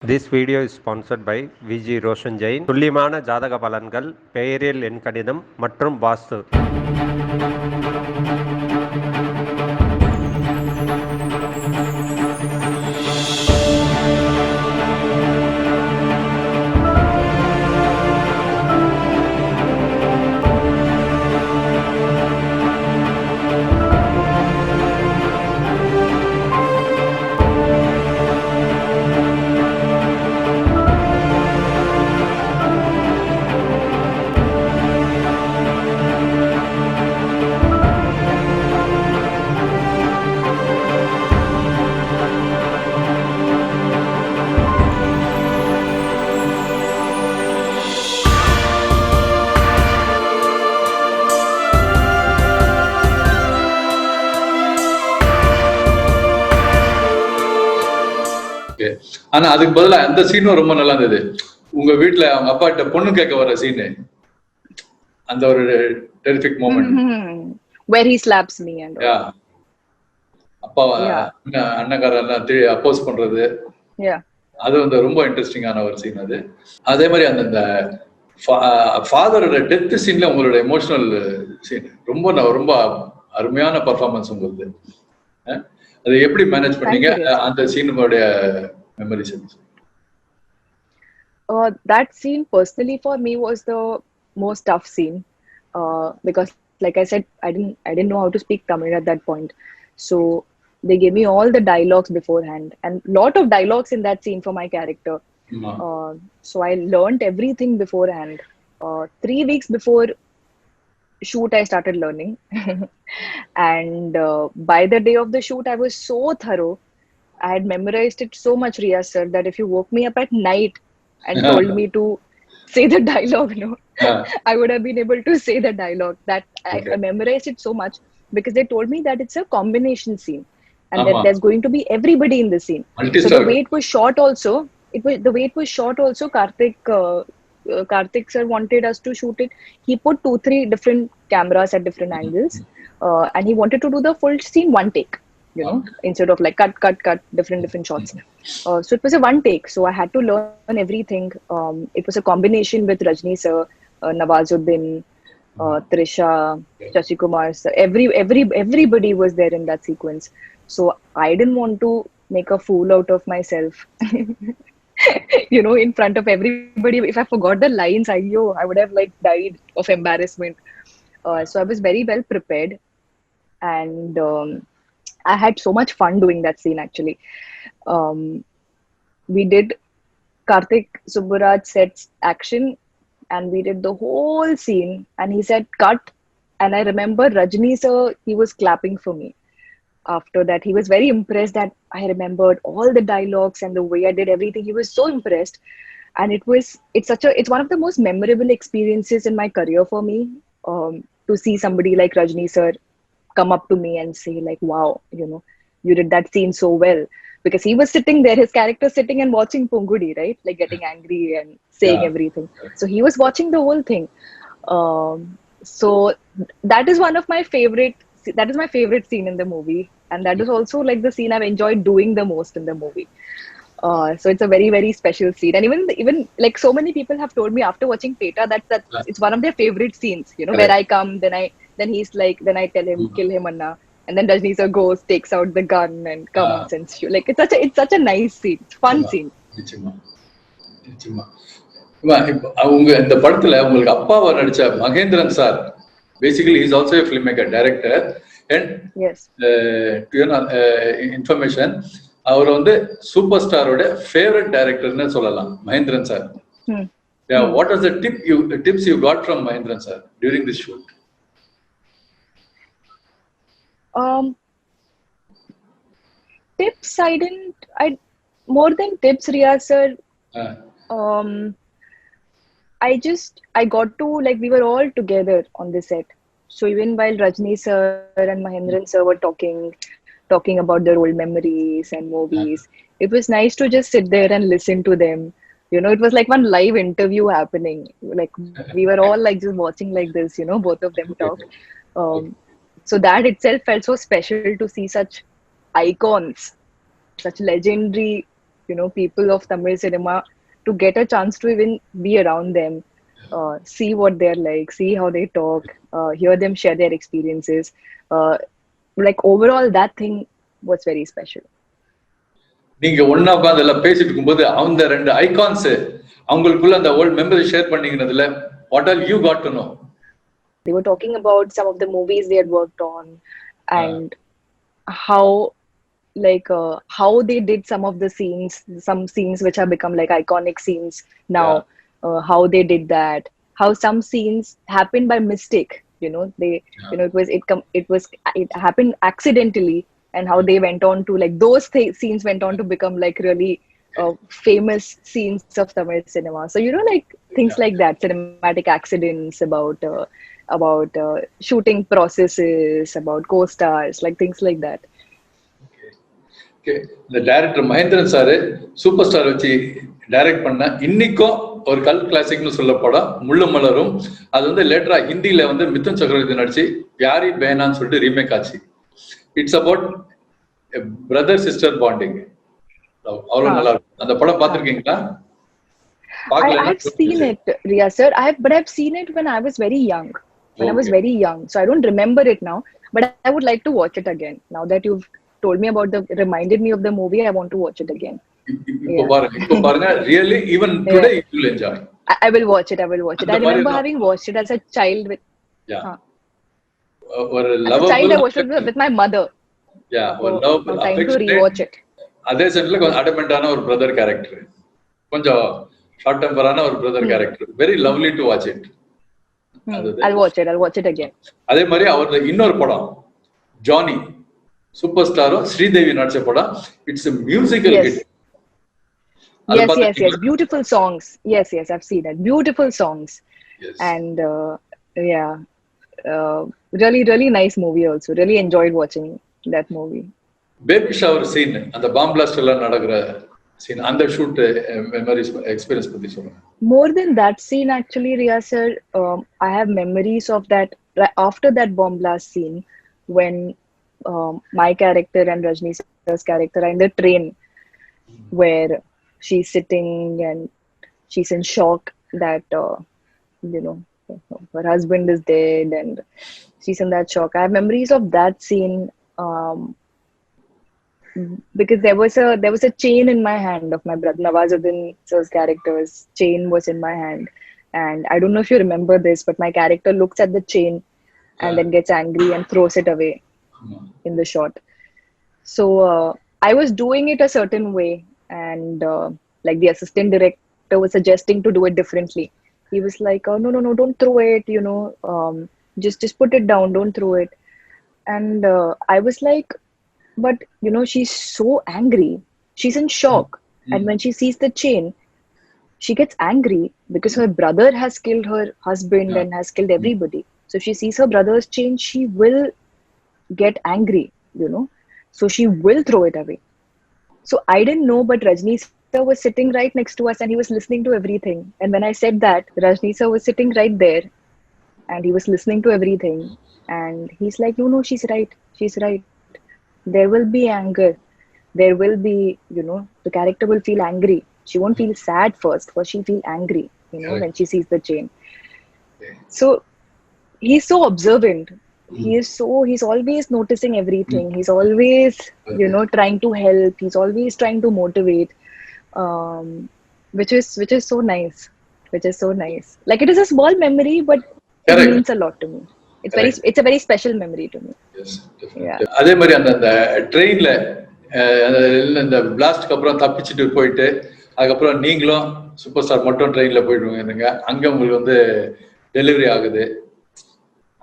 This video is sponsored by VG Roshan Jain. துல்லியமான ஜாதக பலன்கள், பெயரியல் எண் கணிதம் மற்றும் வாஸ்து. ஆனா அதுக்கு பதிலா அந்த சீனும் ரொம்ப நல்லா இருந்தது. உங்க வீட்டுல அவங்க அப்பா கிட்ட பொண்ணு கேட்க வர சீனு, அந்த ஒரு terrific moment where he slaps me and அப்பா அண்ணக்காரெல்லாம் அப்போஸ் பண்றது, அது வந்து ரொம்ப இன்ட்ரெஸ்டிங்கான ஒரு சீன். அது அதே மாதிரி அந்த ஃபாதரோட டெத் சீன்ல உங்களோட எமோஷனல் சீன் ரொம்ப ரொம்ப அருமையான பர்ஃபார்மன்ஸ் உங்களுக்கு. அதை எப்படி மேனேஜ் பண்ணீங்க? அந்த சீனுடைய memories? That scene personally for me was the most tough scene because like I said, I didn't know how to speak Tamil at that point, so they gave me all the dialogues beforehand and lot of dialogues in that scene for my character. So I learned everything beforehand. 3 weeks before shoot I started learning and by the day of the shoot I was so thorough. I had memorized it so much, Riya sir, that if you woke me up at night and told me to say the dialogue, I would have been able to say the dialogue. That I memorized it so much because they told me that it's a combination scene and that there's going to be everybody in the scene. So the way it was shot also, Karthik sir wanted us to shoot it. He put 2-3 different cameras at different angles and he wanted to do the full scene one take, instead of like cut different shots. So it was a one take, so I had to learn everything. It was a combination with Rajni sir, Nawazuddin, Trisha, Shashi Kumar sir. Everybody was there in that sequence, so I didn't want to make a fool out of myself in front of everybody. If I forgot the lines, I would have like died of embarrassment. So I was very well prepared and I had so much fun doing that scene actually. We did Karthik Subbaraj sets action and we did the whole scene and he said cut, and I remember Rajni sir, he was clapping for me. After that he was very impressed that I remembered all the dialogues and the way I did everything. He was so impressed, and it's one of the most memorable experiences in my career for me, to see somebody like Rajni sir come up to me and say like, wow, you did that scene so well, because he was sitting there, his character sitting and watching Pungudi, right, like getting angry and saying everything. So he was watching the whole thing. So that is my favorite scene in the movie, and that is also like the scene I've enjoyed doing the most in the movie. So it's a very, very special scene, and even like so many people have told me after watching Peta that it's one of their favorite scenes, where I come, then he's like, then I tell him kill him Anna, and then Rajni sir goes, takes out the gun and comes and shoot. Like it's such a nice scene, fun scene. அவங்க இந்த படத்துல உங்களுக்கு அப்பாவா நடிச்ச Mahendran sir, basically he's also a filmmaker, director, and to your information, அவர் வந்து super ஸ்டாரோட favourite டைரக்டர்னு சொல்லலாம் Mahendran sir. What was the tips you got from Mahindran sir during this shoot? Tips, more than tips, Riya sir, I got to, like, we were all together on the set. So even while Rajni sir and Mahindran sir were talking about their old memories and movies, it was nice to just sit there and listen to them. It was like one live interview happening. Like we were all like just watching like this, both of them talk. So that itself felt so special to see such icons, such legendary people of Tamil cinema to get a chance to even be around them, see what they're like, see how they talk, hear them share their experiences. Like overall, that thing was very special. நீங்க ஒண்ணா உட்கார்ந்து எல்லாம் பேசிட்டு இருக்கும்போது அந்த ரெண்டு icons அவங்களுக்குள்ள அந்த ஓல்ட் மெமரி ஷேர் பண்ணிக்கிறதுல what all you got to know? They were talking about some of the movies they had worked on and how how they did some of the scenes, some scenes which have become like iconic scenes now. How they did that, how some scenes happened by mistake, it happened accidentally, and how they went on to like those scenes went on to become like really famous scenes of Tamil cinema. So like things like that, cinematic accidents, about shooting processes, about co-stars, like things like that. இந்த director Mahendran sir super star வச்சு direct பண்ண இன்னைக்கும் ஒரு கல் கிளாசிக்னு சொல்ல படம் முள்ளும் மலரும். அது வந்து லேட்டரா ஹிந்தியில வந்து மிதுன் சக்கரவர்த்தி நடிச்சு பியாரி பேனான்னு சொல்லிட்டு ரீமேக் ஆச்சு. It's about brother sister bonding. அவ்வளவு நல்லா இருக்கும். அந்த படம் பார்த்திருக்கீங்களா? I've seen it, Riya sir. I've seen it when I was very young. I was very young, so I don't remember it now. But I would like to watch it again. Now that you've told me reminded me of the movie, I want to watch it again. இப்போ பாருங்க, really even today you will enjoy. I will watch it. I remember having watched it as a child with. ஒரு as a child I watched it with my mother. ஒரு love time to rewatch it. அதே சென்ட்ல கொஞ்சம் அடமெண்டான ஒரு brother character, கொஞ்சம் short டெம்பரான ஒரு brother character. Very lovely to watch it. I'll watch it again. அதே மாதிரி அவரோட இன்னொரு படம் ஜானி, சூப்பர் ஸ்டாரும் ஸ்ரீதேவி நடிச்ச படம். It's a musical hit. Yes. Beautiful songs. Yes, I've seen it. Beautiful songs. Yes. And really, really nice movie also. Really enjoyed watching that movie. Baby shower scene, and the bomb blast எல்லாம் நடக்கிற scene, and the shoot memories, experience பத்தி சொல்லுங்க. More than that scene, actually, Riya sir, I have memories of that. After that bomb blast scene, when my character and Rajni sir's character are in the train, where she's sitting and she's in shock that her husband is dead, and she's in that shock. I have memories of that scene because there was a chain in my hand of my brother Nawazuddin sir's character's chain was in my hand, and I don't know if you remember this, but my character looks at the chain and then gets angry and throws it away in the shot. So I was doing it a certain way, and like the assistant director was suggesting to do it differently. He was like, oh no, don't throw it, just put it down, don't throw it. And I was like, but she's so angry, she's in shock, and when she sees the chain, she gets angry because her brother has killed her husband and has killed everybody. So if she sees her brother's chain, she will get angry, so she will throw it away. So I didn't know, but Rajni sir was sitting right next to us and he was listening to everything. And when I said that, Rajni sir was sitting right there and he was listening to everything, and he's like, no, she's right. There will be anger. There will be, the character will feel angry. She won't feel sad first she'll feel angry, when she sees the chain. So he's so observant. He's always noticing everything. He's always, trying to help. He's always trying to motivate, which is so nice. Like, it is a small memory, but it means a lot to me. It's a very special memory to me. Yes, definitely. அதே மாதிரி அந்த ட்ரெயின்ல இந்த பிளாஸ்ட்க்கு அப்புறம் தப்பிச்சுட்டு போயிட்டு அதுக்கப்புறம் நீங்களும் super star மட்டும் ட்ரெயின்ல போயிடுவீங்க. அங்க உங்களுக்கு வந்து டெலிவரி ஆகுது.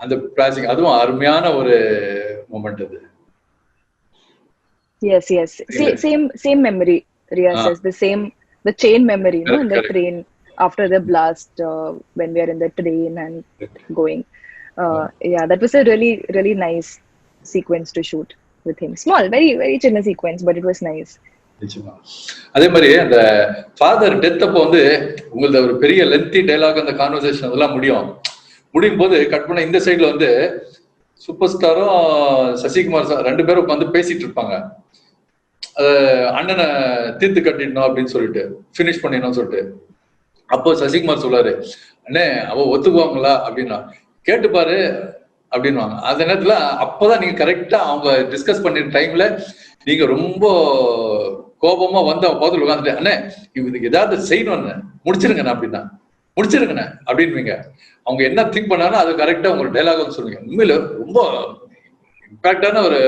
அந்த பிளாசிங், அதுவும் அருமையான ஒரு மொமெண்ட் அது. Yes. Same memory. Riya says the chain memory, in the train after the blast, when we are in the train and going. That was a really, really nice sequence to shoot with him. Small, very, very chinna sequence, but it was nice. அதே மாதிரி அந்த father death அப்போ வந்து உங்களுக்கு ஒரு பெரிய lengthy dialogue, அந்த conversation அதெல்லாம் முடியும் போது கட் பண்ண இந்த சைட்ல வந்து சூப்பர் ஸ்டாரும் சசிகுமார் சார் 2 பேரும் உட்காந்து பேசிட்டு இருப்பாங்க. அண்ணனை தீர்த்து கட்டிடணும் அப்படின்னு சொல்லிட்டு பினிஷ் பண்ணிடணும்னு சொல்லிட்டு அப்போ சசிகுமார் சொல்றாரு, அண்ணே அவ ஒத்துக்குவாங்களா அப்படின்னா, கேட்டுப்பாரு அப்படின்வாங்க. அந்த நேரத்துல அப்பதான் நீங்க கரெக்டா அவங்க டிஸ்கஸ் பண்ணிற டைம்ல நீங்க ரொம்ப கோபமா வந்து அவன் பக்கத்துல உட்காந்துட்டு, அண்ணே இவனுக்கு ஏதாவது செய்யணும்னு முடிச்சிருங்கண்ணே அப்படின்னா, முடிச்சிருங்கண்ணே அப்படின்வீங்க. அவங்க என்ன திங்க் பண்ணாலும் அது கரெக்டா உங்களுக்கு டைலாக் வந்து சொல்லுவீங்க. உண்மையில ரொம்ப இம்பாக்டான ஒரு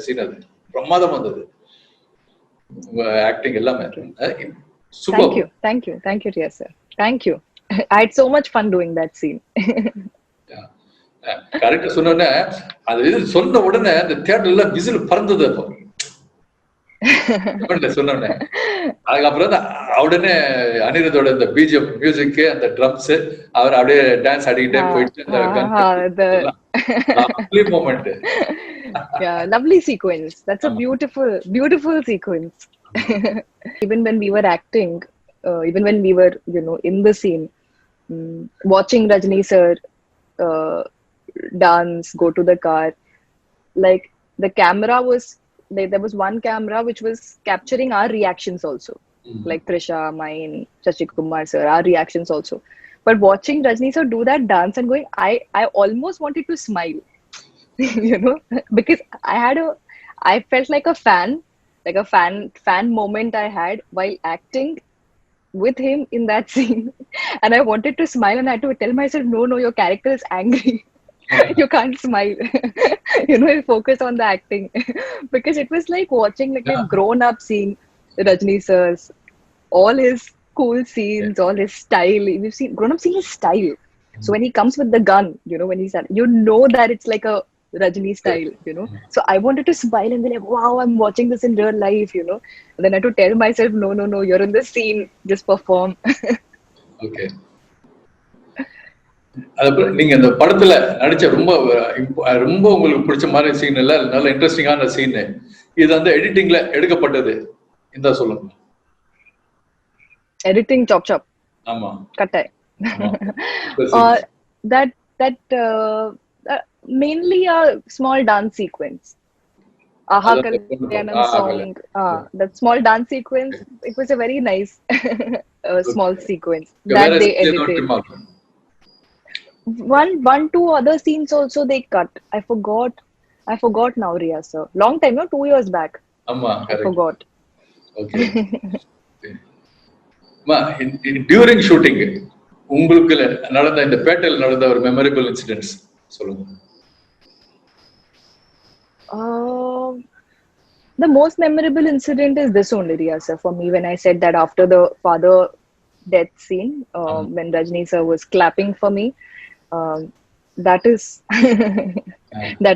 சீன் அது. பிரமாதம் வந்தது உங்க ஆக்டிங் எல்லாமே. Super. Thank you, Riya sir. Thank you. I had so much fun doing that scene. கரெக்டா சொன்னோடனே அது சொன்ன உடனே அந்த தியேட்டர்ல விசில் பறந்தது. அப்போ சொன்னோடனே அதுக்கப்புறம் உடனே அனிருத்தோட இந்த பிஜிஎம் மியூசிக், அந்த ட்ரம்ஸ், அவர் அப்படியே டான்ஸ் ஆடிக்கிட்டே போயிட்டு lovely moment. Yeah, lovely sequence. That's a beautiful sequence. Even when we were acting, even when we were, in the scene, watching Rajni sir dance, go to the car, like the camera was, there was one camera which was capturing our reactions also, like Trisha, mine, Shashikumar sir, our reactions also. But watching Rajni sir do that dance and going, I almost wanted to smile, because I felt like a fan moment I had while acting with him in that scene. And I wanted to smile and I had to tell myself, no, your character is angry. You can't smile. Focus on the acting. Because it was like watching like a grown-up scene, Rajni sir's, all his cool scenes, all his style. We've seen grown-up seeing his style. So when he comes with the gun, when he's at, that it's like a Rajni style, So I wanted to smile and be like, wow, I'm watching this in real life, And then I had to tell myself, no, you're in the scene, just perform. Okay. அதுக்கப்புறம் நீங்க இந்த படத்துல நடிச்ச ரொம்ப உங்களுக்கு பிடிச்ச மாதிரி scene இல்ல, நல்ல இன்ட்ரெஸ்டிங்கான சீன், இது வந்து எடிட்டிங்ல எடுக்கப்பட்டது இந்த சொல்லுங்க. Editing chop. ஆமா. Kattai. That mainly a small dance sequence. Aha Kalyanam song. That small dance sequence, it was a very nice small sequence that they edited. One, two other scenes also they cut. I forgot now, Riya sir. Long time, 2 years back. I forgot. Okay. During shooting, உங்களுக்கு நடந்த இந்த பேட்டையில் நடந்த ஒரு memorable incidents சொல்லுங்க. The most memorable incident is this only, Riya sir, for me, when I said that after the father death scene, when Rajni sir was clapping for me, that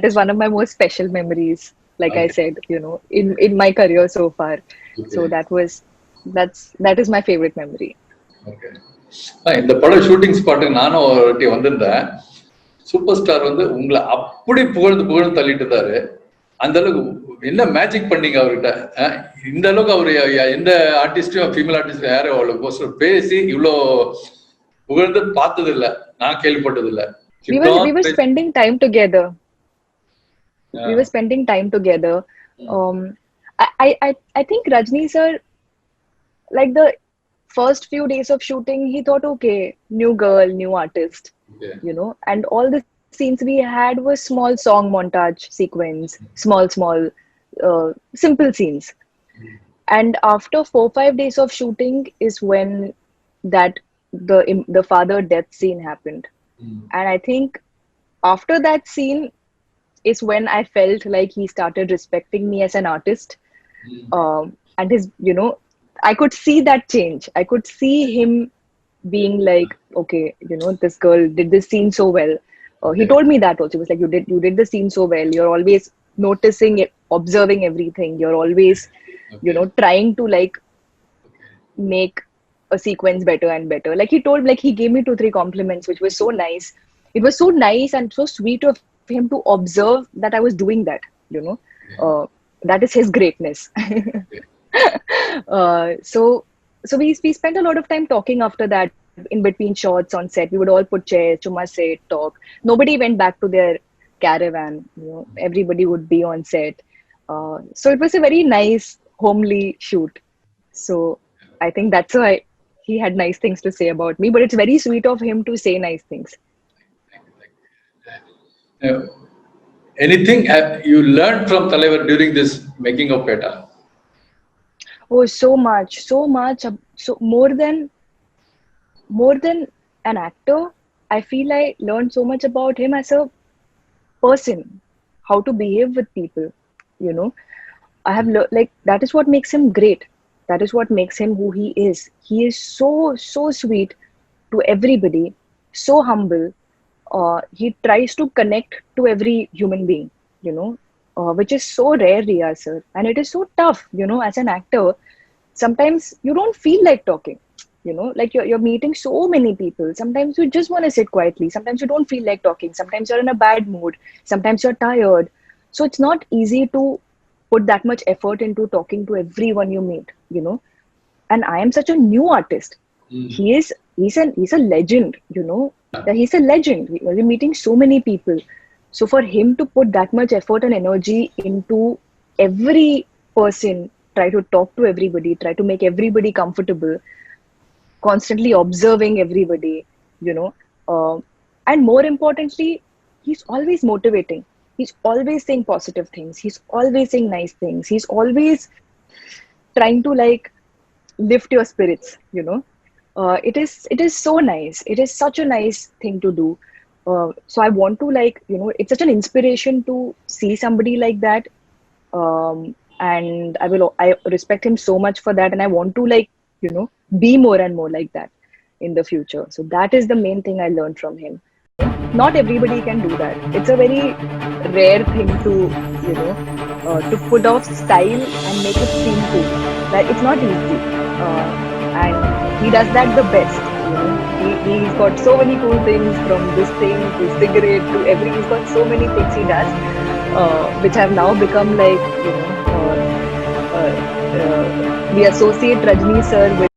is one of my most special memories, like I said, in my career so far. So that is my favorite memory. Okay. இந்த படம் shooting ஸ்பாட்டுக்கு நானும் ஒரு வாட்டி வந்திருந்தேன். Super star வந்து உங்களை அப்படி புகழ்ந்து தள்ளிட்டு இருந்தாரு. அந்த அளவுக்கு என்ன மேஜிக் பண்ணீங்க அவர்கிட்ட? இந்த அளவுக்கு அவரு எந்த ஆர்டிஸ்டும், ஃபீமேல் ஆர்டிஸ்டும் யாரும் அவ்வளவு பேசி இவ்வளோ புகழ்ந்து பார்த்தது இல்ல, நான் கேள்விப்பட்டது இல்ல. We were spending time together. We were spending time together. I think Rajni sir, like the first few days of shooting, he thought, okay, new girl, new artist, and all the scenes we had was small song montage sequence, small simple scenes. And after 4-5 days of shooting is when that the father death scene happened. And I think after that scene is when I felt like he started respecting me as an artist. And his, I could see that change. I could see him being like, okay, this girl did this scene so well. He told me that also. He was like, you did the scene so well. You're always noticing it, observing everything. You're always, trying to like make a sequence better and better. Like he gave me 2-3 compliments, which was so nice. It was so nice and so sweet of him to observe that I was doing that, that is his greatness. So we spent a lot of time talking after that. In between shots on set, we would all put chairs, chumma sit, talk. Nobody went back to their caravan. Everybody would be on set. So it was a very nice homely shoot. So I think that's why he had nice things to say about me. But it's very sweet of him to say nice things. Anything you learned from Talaivar during this making of Peta? Oh, so much. So more than an actor, I feel I learned so much about him as a person, how to behave with people. You know, I have like that is what makes him great. That is what makes him who he is. He is so sweet to everybody, so humble. He tries to connect to every human being, which is so rare, Riya sir. And it is so tough, as an actor. Sometimes you don't feel like talking, like you're meeting so many people. Sometimes you just want to sit quietly. Sometimes you don't feel like talking. Sometimes you're in a bad mood. Sometimes you're tired. So it's not easy to put that much effort into talking to everyone you meet, And I am such a new artist. He's a legend, He's a legend. We're meeting so many people. So for him to put that much effort and energy into every person, try to talk to everybody, try to make everybody comfortable, constantly observing everybody, and more importantly, he's always motivating. He's always saying positive things. He's always saying nice things. He's always trying to like lift your spirits, it is so nice. It is such a nice thing to do. So I want to it's such an inspiration to see somebody like that. And I respect him so much for that. And I want to be more and more like that in the future. So that is the main thing I learned from him. Not everybody can do that. It's a very rare thing to, to put off style and make it seem cool. That it's not easy. And he does that the best. He's got so many cool things, from this thing to cigarette to he's got so many things he does, which have now become like, we associate Rajni sir with